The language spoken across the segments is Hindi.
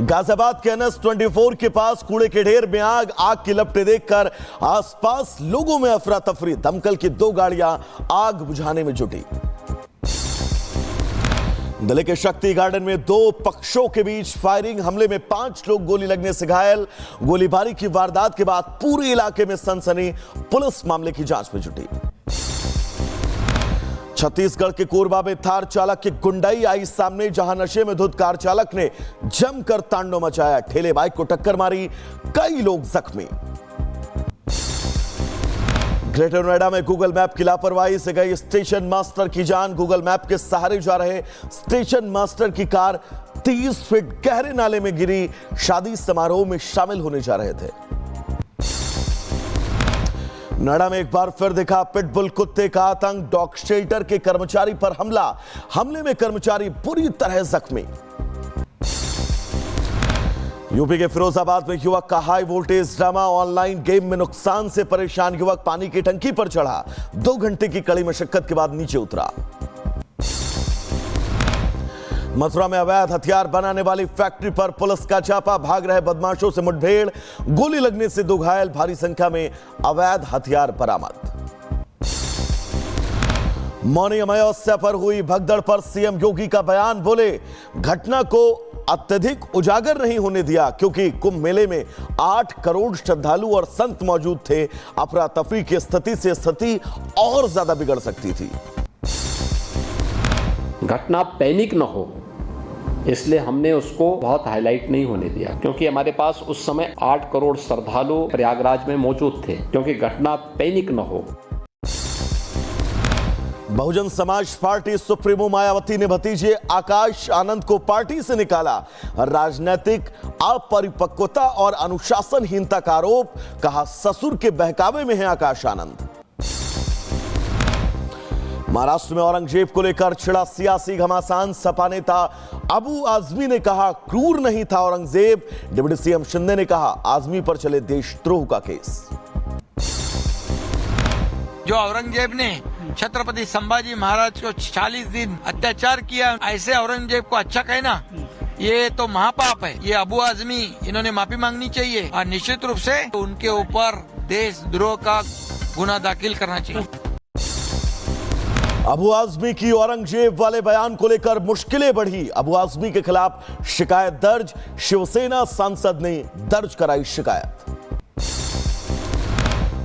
गाजियाबाद के NS-24 के पास कूड़े के ढेर में आग की लपटें देखकर आसपास लोगों में अफरा तफरी। दमकल की 2 गाड़ियां आग बुझाने में जुटी। दिल्ली के शक्ति गार्डन में 2 पक्षों के बीच फायरिंग, हमले में 5 लोग गोली लगने से घायल। गोलीबारी की वारदात के बाद पूरे इलाके में सनसनी। पुलिस मामले की जांच में जुटी। छत्तीसगढ़ के कोरबा में थार चालक की गुंडाई आई सामने, जहां नशे में धुत कार चालक ने जमकर तांडव मचाया। ठेले बाइक को टक्कर मारी, कई लोग जख्मी। ग्रेटर नोएडा में गूगल मैप की लापरवाही से गई स्टेशन मास्टर की जान। गूगल मैप के सहारे जा रहे स्टेशन मास्टर की कार 30 फीट गहरे नाले में गिरी। शादी समारोह में शामिल होने जा रहे थे। नोएडा में एक बार फिर दिखा पिटबुल कुत्ते का आतंक। डॉग शेल्टर के कर्मचारी पर हमले में कर्मचारी बुरी तरह जख्मी। यूपी के फिरोजाबाद में युवक का high voltage drama. Online game में नुकसान से परेशान युवक पानी की टंकी पर चढ़ा। 2 घंटे की कड़ी मशक्कत के बाद नीचे उतरा। मथुरा में अवैध हथियार बनाने वाली फैक्ट्री पर पुलिस का छापा। भाग रहे बदमाशों से मुठभेड़, गोली लगने से 2 घायल। भारी संख्या में अवैध हथियार बरामद। मौनी अमावस्या पर हुई भगदड़ पर सीएम योगी का बयान। बोले, घटना को अत्यधिक उजागर नहीं होने दिया क्योंकि कुंभ मेले में 8 करोड़ श्रद्धालु और संत मौजूद थे। अफरा तफरी की स्थिति से स्थिति और ज्यादा बिगड़ सकती थी। घटना पैनिक न हो, इसलिए हमने उसको बहुत हाईलाइट नहीं होने दिया, क्योंकि हमारे पास उस समय 8 करोड़ श्रद्धालु प्रयागराज में मौजूद थे। क्योंकि घटना पैनिक न हो। बहुजन समाज पार्टी सुप्रीमो मायावती ने भतीजे आकाश आनंद को पार्टी से निकाला। राजनीतिक अपरिपक्वता और अनुशासनहीनता का आरोप। कहा, ससुर के बहकावे में है आकाश आनंद। महाराष्ट्र में औरंगजेब को लेकर छिड़ा सियासी घमासान। सपा नेता अबू आजमी ने कहा, क्रूर नहीं था औरंगजेब। डिप्टी सीएम शिंदे ने कहा, आजमी पर चले देशद्रोह का केस। जो औरंगजेब ने छत्रपति संभाजी महाराज को 40 दिन अत्याचार किया, ऐसे औरंगजेब को अच्छा कहना ये तो महापाप है। ये अबू आजमी, इन्होंने माफी मांगनी चाहिए और निश्चित रूप से उनके ऊपर देशद्रोह का गुना दाखिल करना चाहिए। अबू आजमी की औरंगजेब वाले बयान को लेकर मुश्किलें बढ़ी। अबू आजमी के खिलाफ शिकायत दर्ज। शिवसेना सांसद ने दर्ज कराई शिकायत।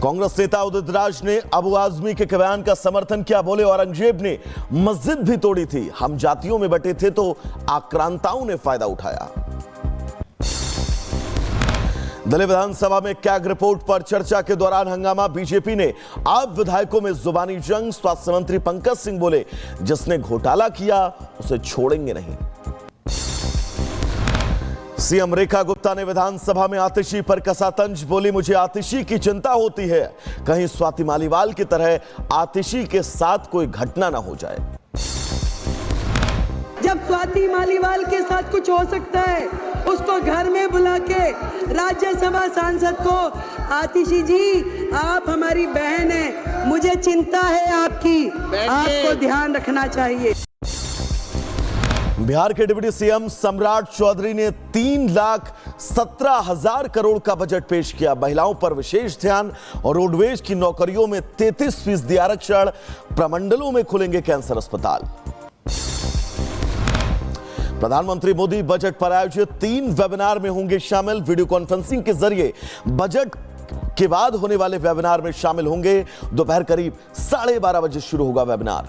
कांग्रेस नेता उदित राज ने अबू आजमी के बयान का समर्थन किया। बोले, औरंगजेब ने मस्जिद भी तोड़ी थी। हम जातियों में बटे थे तो आक्रांताओं ने फायदा उठाया। दिल्ली विधानसभा में कैग रिपोर्ट पर चर्चा के दौरान हंगामा। बीजेपी ने आप विधायकों में जुबानी जंग। स्वास्थ्य मंत्री पंकज सिंह बोले, जिसने घोटाला किया उसे छोड़ेंगे नहीं। सीएम रेखा गुप्ता ने विधानसभा में आतिशी पर कसा तंज। बोली, मुझे आतिशी की चिंता होती है, कहीं स्वाति मालीवाल की तरह आतिशी के साथ कोई घटना ना हो जाए। जब स्वाति मालीवाल के साथ कुछ हो सकता है, उसको घर में बुला के राज्यसभा सांसद को, आतिशी जी आप हमारी बहन है, मुझे चिंता है आपकी, आपको ध्यान रखना चाहिए। बिहार के डिप्टी सीएम सम्राट चौधरी ने 3,17,000 करोड़ का बजट पेश किया। महिलाओं पर विशेष ध्यान और रोडवेज की नौकरियों में 33% आरक्षण। प्रमंडलों में खुलेंगे कैंसर अस्पताल। प्रधानमंत्री मोदी बजट पर आयोजित 3 वेबिनार में होंगे शामिल। वीडियो कॉन्फ्रेंसिंग के जरिए बजट के बाद होने वाले वेबिनार में शामिल होंगे। दोपहर करीब 12:30 बजे शुरू होगा वेबिनार।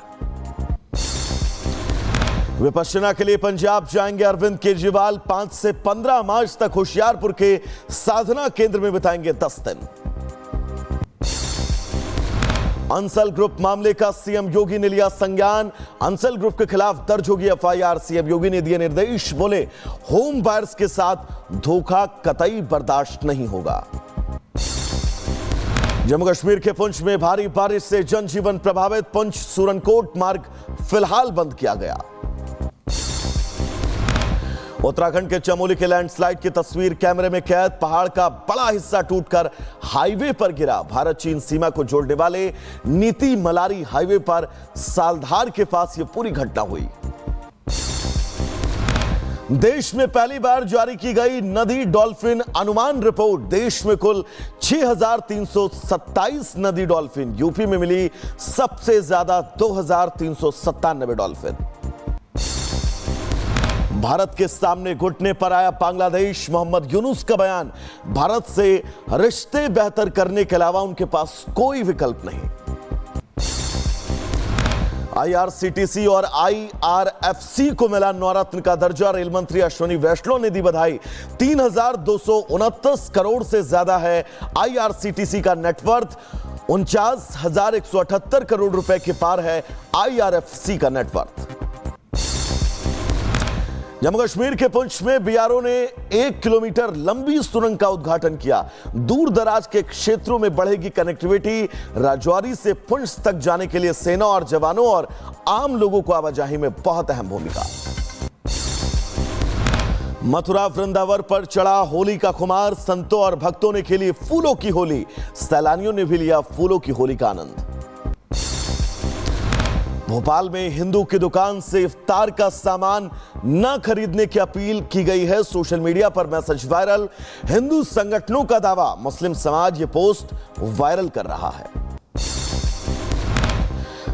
विपश्यना के लिए पंजाब जाएंगे अरविंद केजरीवाल। 5 से 15 मार्च तक होशियारपुर के साधना केंद्र में बिताएंगे 10 दिन। अंसल ग्रुप मामले का सीएम योगी ने लिया संज्ञान। अंसल ग्रुप के खिलाफ दर्ज होगी एफआईआर। सीएम योगी ने दिए निर्देश। बोले, होम बायर्स के साथ धोखा कतई बर्दाश्त नहीं होगा। जम्मू कश्मीर के पुंछ में भारी बारिश से जनजीवन प्रभावित। पुंछ सूरनकोट मार्ग फिलहाल बंद किया गया। उत्तराखंड के चमोली के लैंडस्लाइड की तस्वीर कैमरे में कैद। पहाड़ का बड़ा हिस्सा टूटकर हाईवे पर गिरा। भारत चीन सीमा को जोड़ने वाले नीति मलारी हाईवे पर सालधार के पास यह पूरी घटना हुई। देश में पहली बार जारी की गई नदी डॉल्फिन अनुमान रिपोर्ट। देश में कुल 6,327 नदी डॉल्फिन। यूपी में मिली सबसे ज्यादा 2,397 डॉल्फिन। भारत के सामने घुटने पर आया बांग्लादेश। मोहम्मद यूनुस का बयान, भारत से रिश्ते बेहतर करने के अलावा उनके पास कोई विकल्प नहीं। आईआरसीटीसी और आईआरएफसी को मिला नवरत्न का दर्जा। रेल मंत्री अश्विनी वैष्णव ने दी बधाई। 3,229 करोड़ से ज्यादा है आईआरसीटीसी का नेटवर्थ। 49,178 करोड़ रुपए के पार है आईआरएफसी का नेटवर्थ। जम्मू कश्मीर के पुंछ में बीआरओ ने 1 किलोमीटर लंबी सुरंग का उद्घाटन किया। दूर दराज के क्षेत्रों में बढ़ेगी कनेक्टिविटी। राजौरी से पुंछ तक जाने के लिए सेना और जवानों और आम लोगों को आवाजाही में बहुत अहम भूमिका। मथुरा वृंदावन पर चढ़ा होली का खुमार। संतों और भक्तों ने खेली फूलों की होली। सैलानियों ने भी लिया फूलों की होली का आनंद। भोपाल में हिंदू की दुकान से इफ्तार का सामान न खरीदने की अपील की गई है। सोशल मीडिया पर मैसेज वायरल। हिंदू संगठनों का दावा, मुस्लिम समाज ये पोस्ट वायरल कर रहा है।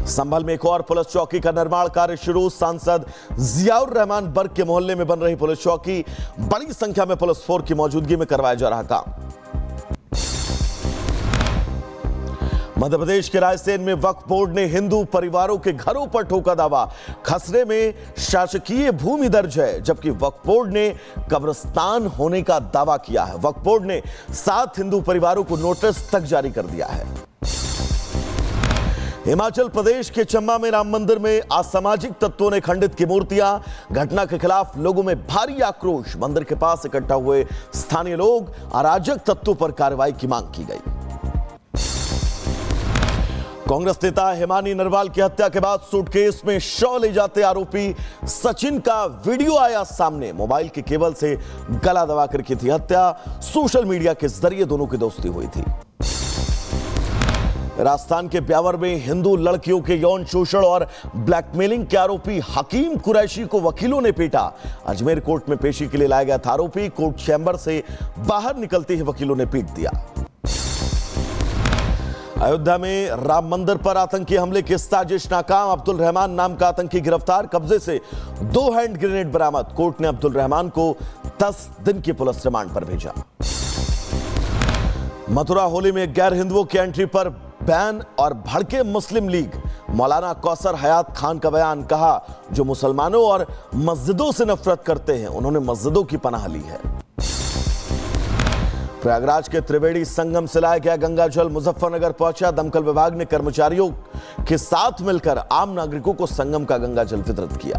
संभल में एक और पुलिस चौकी का निर्माण कार्य शुरू। सांसद जियाउर रहमान बर्ग के मोहल्ले में बन रही पुलिस चौकी। बड़ी संख्या में पुलिस फोर्स की मौजूदगी में करवाया जा रहा काम। मध्य प्रदेश के रायसेन में वक्फ बोर्ड ने हिंदू परिवारों के घरों पर ठोका दावा। खसरे में शासकीय भूमि दर्ज है, जबकि वक्फ बोर्ड ने कब्रिस्तान होने का दावा किया है। वक्फ बोर्ड ने 7 हिंदू परिवारों को नोटिस तक जारी कर दिया है। हिमाचल प्रदेश के चंबा में राम मंदिर में असामाजिक तत्वों ने खंडित की मूर्तियां। घटना के खिलाफ लोगों में भारी आक्रोश। मंदिर के पास इकट्ठा हुए स्थानीय लोग अराजक तत्वों पर कार्रवाई की मांग की गई। कांग्रेस नेता हिमानी नरवाल की हत्या के बाद सूटकेस में शव ले जाते आरोपी सचिन का वीडियो आया सामने। मोबाइल के केबल से गला दबाकर की थी हत्या। सोशल मीडिया के जरिए दोनों की दोस्ती हुई थी। राजस्थान के ब्यावर में हिंदू लड़कियों के यौन शोषण और ब्लैकमेलिंग के आरोपी हकीम कुरैशी को वकीलों ने पीटा। अजमेर कोर्ट में पेशी के लिए लाया गया था आरोपी। कोर्ट चैम्बर से बाहर निकलते ही वकीलों ने पीट दिया। अयोध्या में राम मंदिर पर आतंकी हमले की साजिश नाकाम। अब्दुल रहमान नाम का आतंकी गिरफ्तार। कब्जे से 2 हैंड ग्रेनेड बरामद। कोर्ट ने अब्दुल रहमान को 10 दिन की पुलिस रिमांड पर भेजा। मथुरा होली में गैर हिंदुओं की एंट्री पर बैन और भड़के मुस्लिम लीग। मौलाना कौसर हयात खान का बयान, कहा जो मुसलमानों और मस्जिदों से नफरत करते हैं उन्होंने मस्जिदों की पनाह ली है। प्रयागराज के त्रिवेणी संगम से लाया गया गंगा जल मुजफ्फरनगर पहुंचा। दमकल विभाग ने कर्मचारियों के साथ मिलकर आम नागरिकों को संगम का गंगा जल वितरित किया।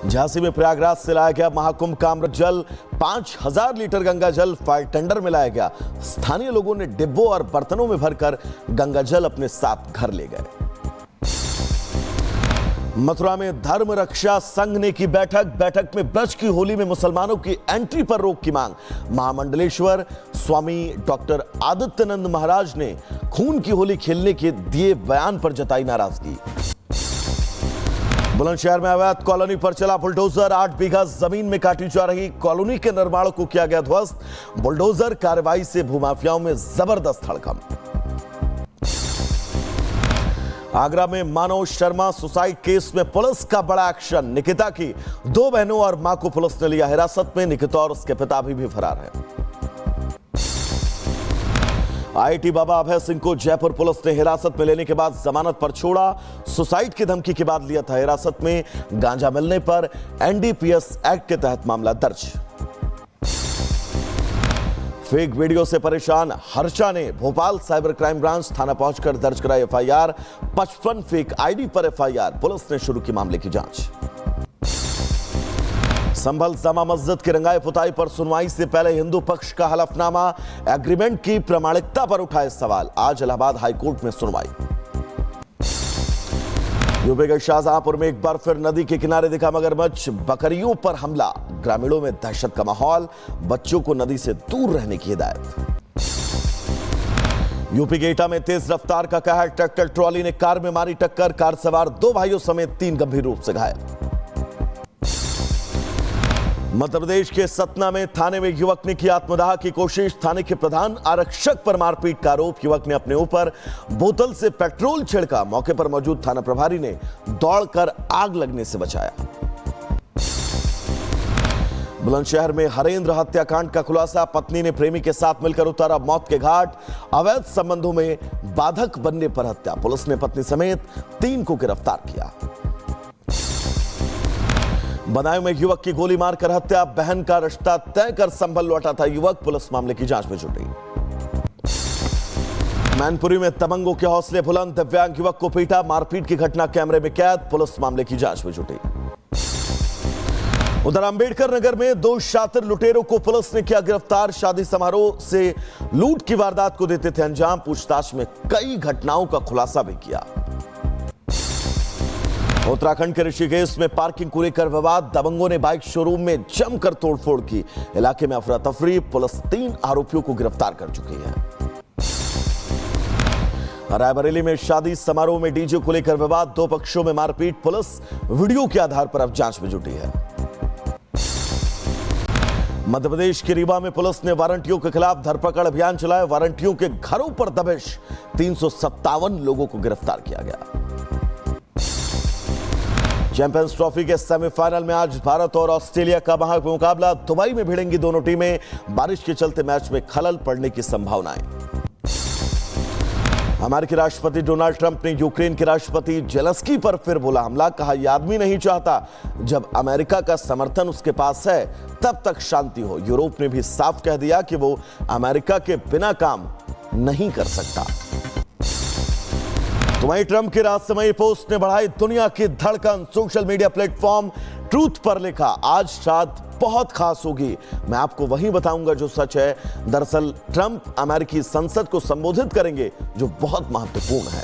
झांसी में प्रयागराज से लाया गया महाकुंभ का अमृत जल। 5,000 लीटर गंगा जल फायर टेंडर में लाया गया। स्थानीय लोगों ने डिब्बों और बर्तनों में भरकर गंगा जल अपने साथ घर ले गए। मथुरा में धर्म रक्षा संघ ने की बैठक में ब्रज की होली में मुसलमानों की एंट्री पर रोक की मांग। महामंडलेश्वर स्वामी डॉक्टर आदित्यनंद महाराज ने खून की होली खेलने के दिए बयान पर जताई नाराजगी। बुलंदशहर में अवैध कॉलोनी पर चला बुलडोजर। 8 बीघा जमीन में काटी जा रही कॉलोनी के निर्माण को किया गया ध्वस्त। बुलडोजर कार्रवाई से भूमाफियाओं में जबरदस्त हड़कंप। आगरा में मानव शर्मा सुसाइड केस में पुलिस का बड़ा एक्शन। निकिता की 2 बहनों और मां को पुलिस ने लिया हिरासत में। निकिता और उसके पिता भी फरार है। आईआईटी बाबा अभय सिंह को जयपुर पुलिस ने हिरासत में लेने के बाद जमानत पर छोड़ा। सुसाइड की धमकी के बाद लिया था हिरासत में। गांजा मिलने पर एनडीपीएस एक्ट के तहत मामला दर्ज। फेक वीडियो से परेशान हर्षा ने भोपाल साइबर क्राइम ब्रांच थाना पहुंचकर दर्ज कराई एफआईआर। 55 फेक आईडी पर एफआईआर। पुलिस ने शुरू की मामले की जांच। संभल जामा मस्जिद की रंगाई पुताई पर सुनवाई से पहले हिंदू पक्ष का हलफनामा। एग्रीमेंट की प्रामाणिकता पर उठाए सवाल। आज इलाहाबाद हाईकोर्ट में सुनवाई। यूपी के शाहजहांपुर में एक बार फिर नदी के किनारे दिखा मगरमच्छ। बकरियों पर हमला। ग्रामीणों में दहशत का माहौल। बच्चों को नदी से दूर रहने की हिदायत। यूपी के एटा में तेज रफ्तार का कहर। ट्रैक्टर ट्रॉली ने कार में मारी टक्कर। कार सवार 2 भाइयों समेत 3 गंभीर रूप से घायल। मध्य प्रदेश के सतना में थाने में युवक ने की आत्मदाह की कोशिश। थाने के प्रधान आरक्षक पर मारपीट का आरोप। युवक ने अपने ऊपर बोतल से पेट्रोल छिड़का। मौके पर मौजूद थाना प्रभारी ने दौड़कर आग लगने से बचाया। बुलंदशहर में हरेंद्र हत्याकांड का खुलासा। पत्नी ने प्रेमी के साथ मिलकर उतारा मौत के घाट। अवैध संबंधों में बाधक बनने पर हत्या। पुलिस ने पत्नी समेत 3 को गिरफ्तार किया। बदायूं में युवक की गोली मारकर हत्या। बहन का रिश्ता तय कर संभल लौटा था युवक। पुलिस मामले की जांच में जुटी। मैनपुरी में दबंगों के हौसले बुलंद। दिव्यांग युवक को पीटा। मारपीट की घटना कैमरे में कैद। पुलिस मामले की जांच में जुटी। उधर अंबेडकर नगर में 2 शातिर लुटेरों को पुलिस ने किया गिरफ्तार। शादी समारोह से लूट की वारदात को देते थे अंजाम। पूछताछ में कई घटनाओं का खुलासा भी किया। उत्तराखंड के ऋषिकेश में पार्किंग को लेकर विवाद। दबंगों ने बाइक शोरूम में जमकर तोड़फोड़ की। इलाके में अफरा तफरी। पुलिस 3 आरोपियों को गिरफ्तार कर चुकी है। रायबरेली में शादी समारोह में डीजे को लेकर विवाद। 2 पक्षों में मारपीट। पुलिस वीडियो के आधार पर अब जांच में जुटी है। मध्य प्रदेश के रीवा में पुलिस ने वारंटियों के खिलाफ धरपकड़ अभियान चलाया। वारंटियों के घरों पर दबिश। 357 लोगों को गिरफ्तार किया गया। चैंपियंस ट्रॉफी के सेमीफाइनल में आज भारत और ऑस्ट्रेलिया का मुकाबला। दुबई में भिड़ेंगी दोनों टीमें। बारिश के चलते मैच में खलल पड़ने की संभावनाएं। अमेरिकी राष्ट्रपति डोनाल्ड ट्रंप ने यूक्रेन के राष्ट्रपति जेलेंस्की पर फिर बोला हमला। कहा यह आदमी नहीं चाहता जब अमेरिका का समर्थन उसके पास है तब तक शांति हो। यूरोप ने भी साफ कह दिया कि वो अमेरिका के बिना काम नहीं कर सकता। तो वहीं ट्रंप के रहस्यमयी पोस्ट ने बढ़ाई दुनिया की धड़कन। सोशल मीडिया प्लेटफॉर्म ट्रूथ पर लिखा आज रात बहुत खास होगी। मैं आपको वही बताऊंगा जो सच है। दरअसल ट्रंप अमेरिकी संसद को संबोधित करेंगे जो बहुत महत्वपूर्ण है।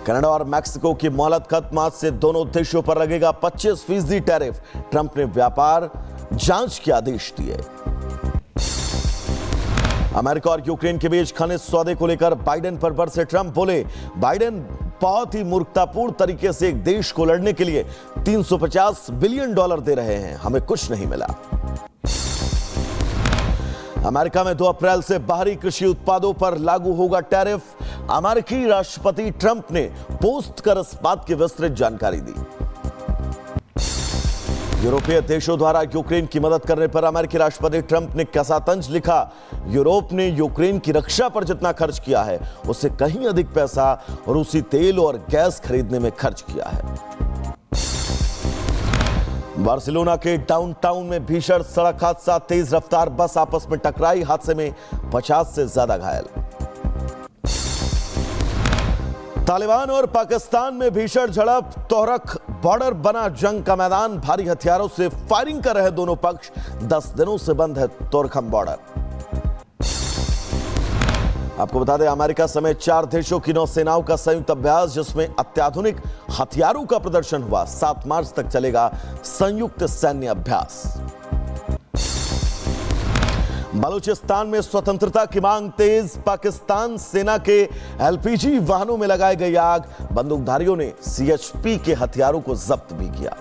कनाडा और मैक्सिको की मोहलत खत्म। आज से दोनों देशों पर लगेगा 25% टैरिफ। ट्रंप ने व्यापार जांच के आदेश दिए। अमेरिका और यूक्रेन के बीच खनिज सौदे को लेकर बाइडेन पर बरसे ट्रंप। बोले बाइडेन बहुत ही मूर्खतापूर्ण तरीके से एक देश को लड़ने के लिए $350 बिलियन दे रहे हैं। हमें कुछ नहीं मिला। अमेरिका में 2 अप्रैल से बाहरी कृषि उत्पादों पर लागू होगा टैरिफ। अमेरिकी राष्ट्रपति ट्रंप ने पोस्ट कर इस बात की विस्तृत जानकारी दी। यूरोपीय देशों द्वारा यूक्रेन की मदद करने पर अमेरिकी राष्ट्रपति ट्रंप ने कैसा तंज लिखा। यूरोप ने यूक्रेन की रक्षा पर जितना खर्च किया है उससे कहीं अधिक पैसा रूसी तेल और गैस खरीदने में खर्च किया है। बार्सिलोना के डाउनटाउन में भीषण सड़क हादसा। तेज रफ्तार बस आपस में टकराई। हादसे में 50 से ज्यादा घायल। तालिबान और पाकिस्तान में भीषण झड़प। तोहरक बॉर्डर बना जंग का मैदान। भारी हथियारों से फायरिंग कर रहे दोनों पक्ष। 10 दिनों से बंद है तोरखम बॉर्डर। आपको बता दें अमेरिका समेत 4 देशों की नौसेनाओं का संयुक्त अभ्यास जिसमें अत्याधुनिक हथियारों का प्रदर्शन हुआ। 7 मार्च तक चलेगा संयुक्त सैन्य अभ्यास। बलूचिस्तान में स्वतंत्रता की मांग तेज। पाकिस्तान सेना के एलपीजी वाहनों में लगाई गई आग। बंदूकधारियों ने सीएचपी के हथियारों को जब्त भी किया।